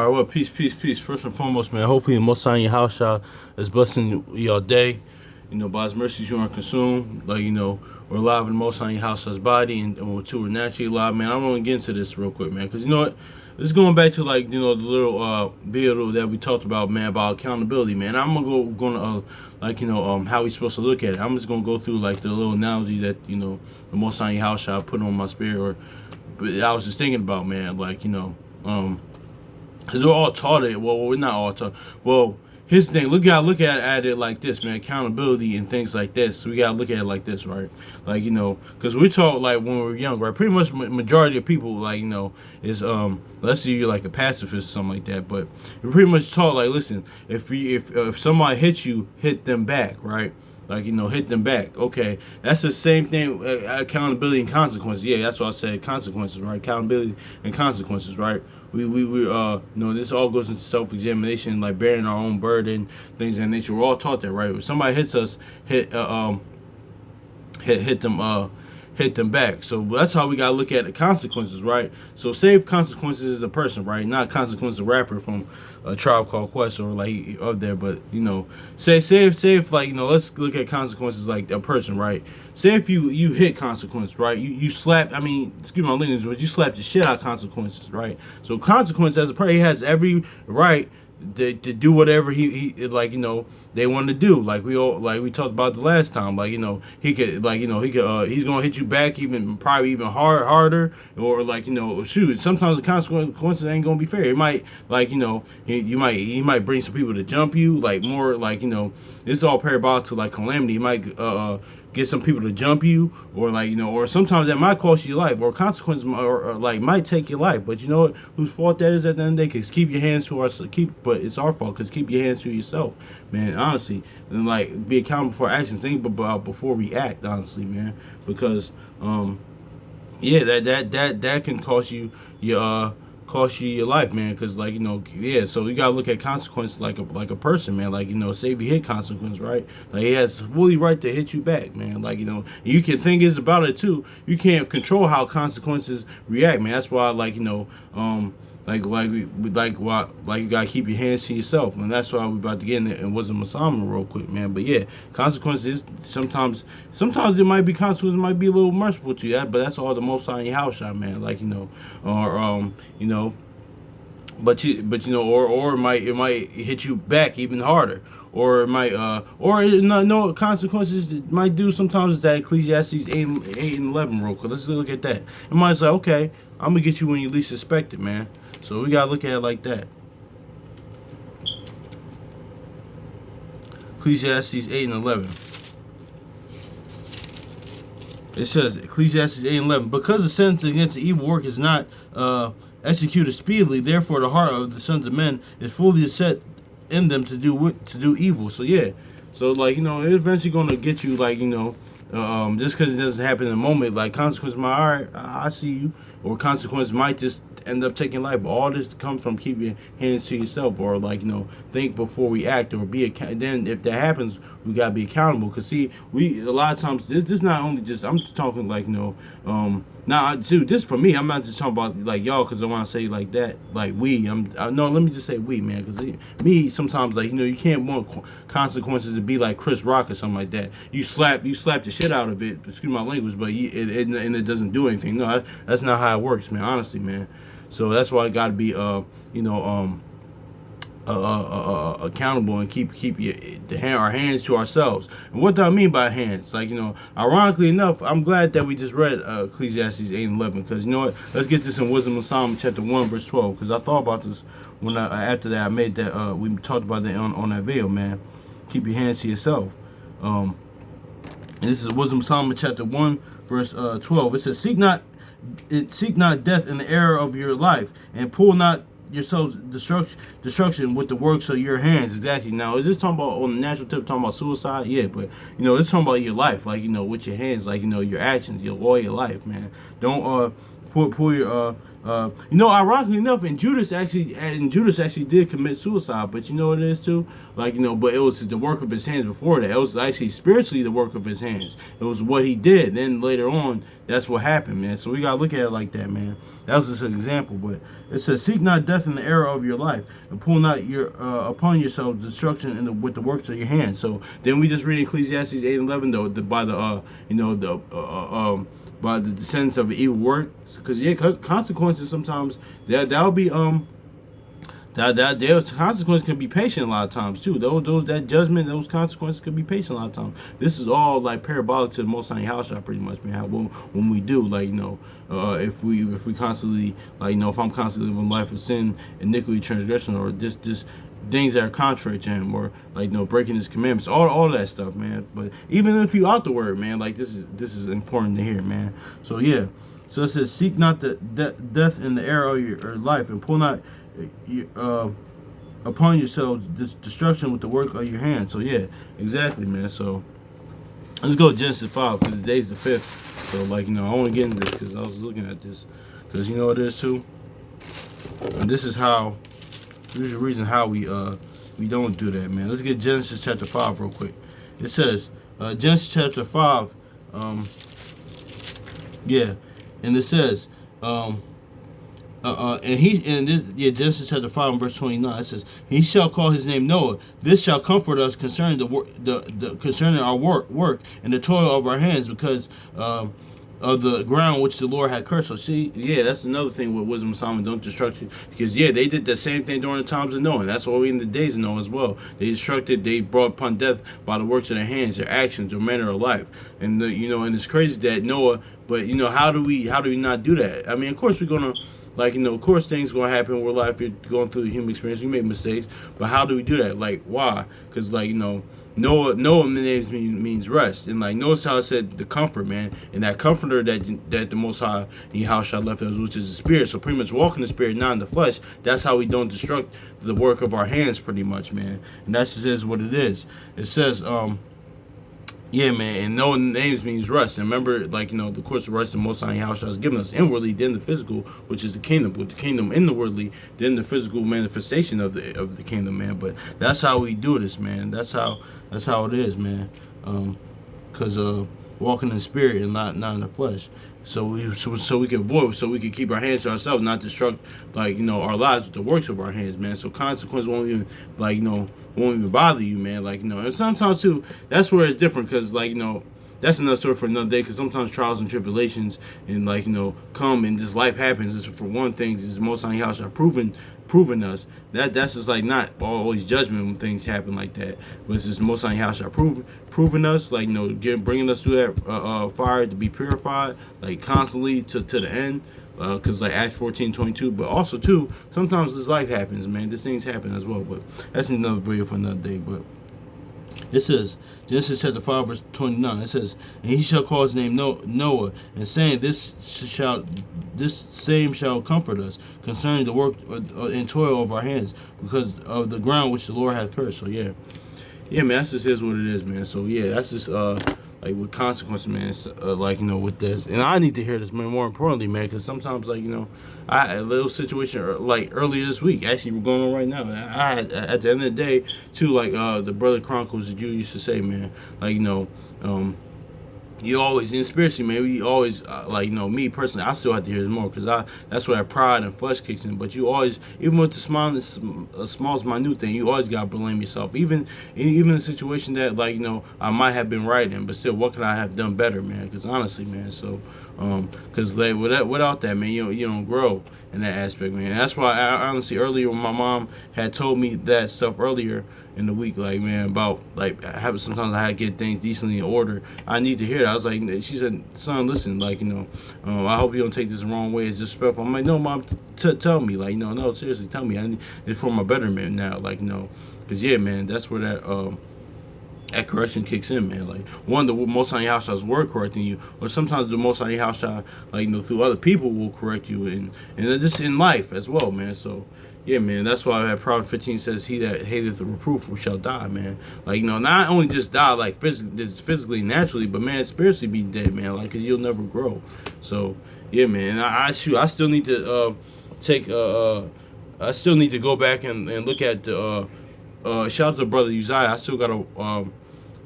All right, well, peace, peace, peace. First and foremost, man, hopefully the Most High in your house, y'all, is blessing your day. By His mercies you aren't consumed. We're alive in the Most High in your house, His body, and we're two, we're naturally alive, man. I want to get into this real quick, man, because you know what? This is going back to, the little video that we talked about, man, about accountability, man. I'm how we supposed to look at it. I'm just going to go through, the little analogy that, the Most High in your house shall put on my spirit, but I was just thinking about, man, because we're all taught it. Well, we're not all taught. Well, here's the thing. Look at it like this, man. Accountability and things like this. So we gotta look at it like this, right? Because we're taught when we were young, right? Pretty much majority of people, is let's say you're like a pacifist or something like that. But we're pretty much taught listen, if somebody hits you, hit them back, right? Hit them back. Okay, that's the same thing. Accountability and consequences. Yeah, that's what I said. Consequences, right? Accountability and consequences, right? This all goes into self-examination, bearing our own burden, things of that nature. We're all taught that, right? If somebody hits us, hit them back. So that's how we gotta look at the consequences, right? So save consequences is a person, right? Not consequence a rapper from a Tribe Called Quest or up there, but save let's look at consequences like a person, right? Say if you hit consequence, right? You slap, excuse my language, but you slap the shit out of consequences, right? So consequence as a person, he has every right to do whatever they want to do, we talked about the last time, he could he's gonna hit you back probably even harder, or shoot, sometimes the consequences ain't gonna be fair. It might he might bring some people to jump you, it's all parabolic to calamity. He might get some people to jump you, or sometimes that might cost you your life, or consequences, might take your life. But you know what? Whose fault that is at the end of the day? Because keep your hands to us. But it's our fault. Because keep your hands to yourself, man. Honestly, and be accountable for actions. Think about before we act. Honestly, man. Because yeah, that can cost you your life, man. Because so you gotta look at consequences like a person, man. Say if you hit consequence, right? He has fully right to hit you back, man. You can think it's about it too. You can't control how consequences react, man. That's why you gotta keep your hands to yourself, and that's why we about to get in it and wasn't Masama real quick, man. But yeah, consequences sometimes it might be consequences might be a little merciful to you, but that's all the Most High in your house shot, man. But or it might hit you back even harder, or it might no consequences it might do sometimes is that Ecclesiastes 8 and 11 real quick. Let's look at that. It might say, okay, I'm gonna get you when you least expect it, man. So we gotta look at it like that. Ecclesiastes 8 and 11. It says, Ecclesiastes 8 and 11, because the sentence against the evil work is not executed speedily, therefore the heart of the sons of men is fully set in them to do evil. So yeah, so it's eventually gonna get you, just because it doesn't happen in a moment, consequence might, all right, I see you, or consequence might just end up taking life. But all this comes from keeping your hands to yourself, or think before we act, or then if that happens, we gotta be accountable. Because see, we a lot of times this not only just, I'm just talking this for me. I'm not just talking about y'all, because I want to say that no, let me just say we, man, because me sometimes you can't want consequences to be like Chris Rock or something like that. You slap the shit out of it, excuse my language, but it doesn't do anything. No, that's not how it works, man, honestly, man. So that's why I got to be accountable and keep our hands to ourselves. And what do I mean by hands? Ironically enough, I'm glad that we just read Ecclesiastes 8 and 11, because you know what? Let's get this in Wisdom of Solomon chapter 1 verse 12, because I thought about this when after that I made that we talked about that on that video, man. Keep your hands to yourself. And this is Wisdom of Solomon chapter 1 verse 12. It says, seek not death in the era of your life, and pull not yourselves destruction with the works of your hands. Exactly. Now, is this talking about on the natural tip, talking about suicide? Yeah, but it's talking about your life, with your hands, your actions, your life, man. Don't pull your Ironically enough, and Judas actually did commit suicide, but you know what it is too, but it was the work of his hands before that. It was actually spiritually the work of his hands. It was what he did. Then later on, that's what happened, man. So we gotta look at it like that, man. That was just an example, but it says, "Seek not death in the era of your life, and pull not your upon yourself destruction with the works of your hands." So then we just read Ecclesiastes 8:11 though, by the descendants of evil work, because consequences sometimes that'll be that their consequences can be patient a lot of times too. Those that judgment, those consequences can be patient a lot of times. This is all like parabolic to the Most High House shot, pretty much, man. When we do, if we constantly, if I'm constantly living life of sin, iniquity, transgression, or this things that are contrary to him, or breaking his commandments, all that stuff, man. But even if you out the word, man, this is important to hear, man. So yeah, so it says, "Seek not the death in the era of your life, and pull not upon yourselves this destruction with the work of your hands." So yeah, exactly, man. So let's go to Genesis 5, because today's the 5th. So I want to get into this because I was looking at this, because you know what it is too, and this is the reason how we don't do that, man. Let's get Genesis chapter 5 real quick. It says, Genesis chapter 5, and it says, Genesis chapter 5 and verse 29. It says, "He shall call his name Noah. This shall comfort us concerning concerning our work and the toil of our hands, because of the ground which the Lord had cursed." So see, yeah, that's another thing with Wisdom of Solomon, don't destruct you. Because yeah, they did the same thing during the times of Noah. And that's what we in the days of Noah as well. They brought upon death by the works of their hands, their actions, their manner of life. And and it's crazy that Noah, but how do we not do that? I mean, of course we're gonna of course things gonna happen in real life. You're going through the human experience, we make mistakes, but how do we do that? Why? Because Noah names means rest, and notice how it said the comfort, man, and that comforter that the Most High Yahushua left us, which is the spirit. So pretty much walk in the spirit, not in the flesh. That's how we don't destruct the work of our hands, pretty much, man. And that just is what it is. It says, yeah, man, and no names means rest. And remember, the course of rest the Most High Yahushua has given us inwardly, then the physical, which is the kingdom. With the kingdom inwardly, then the physical manifestation of the kingdom, man. But that's how we do this, man. That's how it is, man. Because walking in the spirit and not in the flesh. So we can avoid, so we can keep our hands to ourselves, not destruct our lives with the works of our hands, man. So consequences won't even won't even bother you, man. And sometimes too, that's where it's different, because that's another story for another day. Because sometimes trials and tribulations and come, and this life happens. This, for one thing, this is the Most High House are proving us that's just not always judgment when things happen like that, but it's just Most High House are proving us, bringing us through that fire to be purified, constantly to the end. Because Acts 14:22, but also too, sometimes this life happens, man. These things happen as well, but that's another video for another day. But it says, Genesis chapter 5 verse 29. It says, "And he shall call his name Noah, and saying, this same shall comfort us concerning the work and toil of our hands, because of the ground which the Lord hath cursed." So yeah, man, that's just is what it is, man. So yeah, that's just with consequences, man. With this, and I need to hear this, man. More importantly, man, because sometimes, I had a little situation earlier this week. Actually, we're going on right now. I had, at the end of the day, too, the Brother Chronicles that you used to say, man. You always, and spiritually, man, we always, me personally, I still have to hear this more, because that's where pride and flesh kicks in. But you always, even with the smallest minute thing, you always got to blame yourself. Even in a situation that, I might have been right in, but still, what could I have done better, man? Because honestly, man, so, because without that, man, you don't grow in that aspect, man. And that's why I honestly, earlier when my mom had told me that stuff earlier in the week, man, about sometimes I had to get things decently in order. I need to hear that. I was she said, "Son, listen, I hope you don't take this the wrong way. It's disrespectful." I'm like, "No, Mom, tell me, no, seriously, tell me. It's for my betterment now, because yeah, man, that's where that correction kicks in, man. One, the Most High Yahshua's word correcting you, or sometimes the Most High Yahshua, through other people will correct you, and this in life as well, man. So yeah, man, that's why that Proverbs 15 says, "He that hateth the reproof shall die," man. Not only just die physically, naturally, but man, spiritually be dead, man. Because you'll never grow. So Yeah, man. I still need to take I still need to go back and look at the shout out to brother Uzziah. I still gotta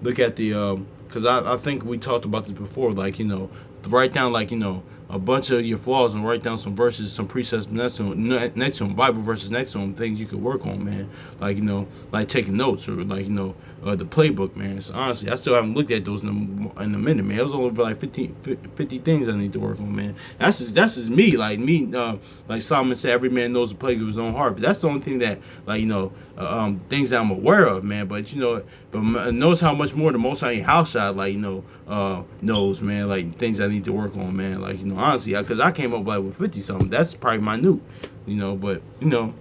look at the because I think we talked about this before. Like, you know, write down, like, you know, a bunch of your flaws and write down some verses, some precepts next to them, Bible verses next to them, things you could work on, man. Like, you know, like taking notes, or like, you know, the playbook, man. So honestly, I still haven't looked at those in a minute, man. It was only like 50 things I need to work on, man. That's just me. Like me, like Solomon said, every man knows the plague of his own heart. But that's the only thing that, like, you know, things that I'm aware of, man. But, you know, but notice how much more the Most High house shot, like, you know, knows, man. Like things I need to work on, man. Like, you know, honestly, because I came up like with 50 something. That's probably minute, you know. But, you know,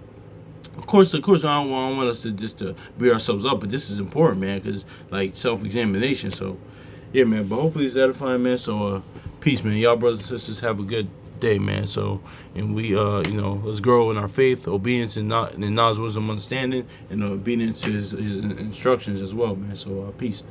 of course, I don't want us to just to beat ourselves up, but this is important, man, because like self-examination. So, yeah, man. But hopefully it's edifying, man. So, peace, man. Y'all brothers and sisters have a good day, man. So, and we, you know, let's grow in our faith, obedience, and not in knowledge, wisdom, understanding, and obedience to his instructions as well, man. So, peace.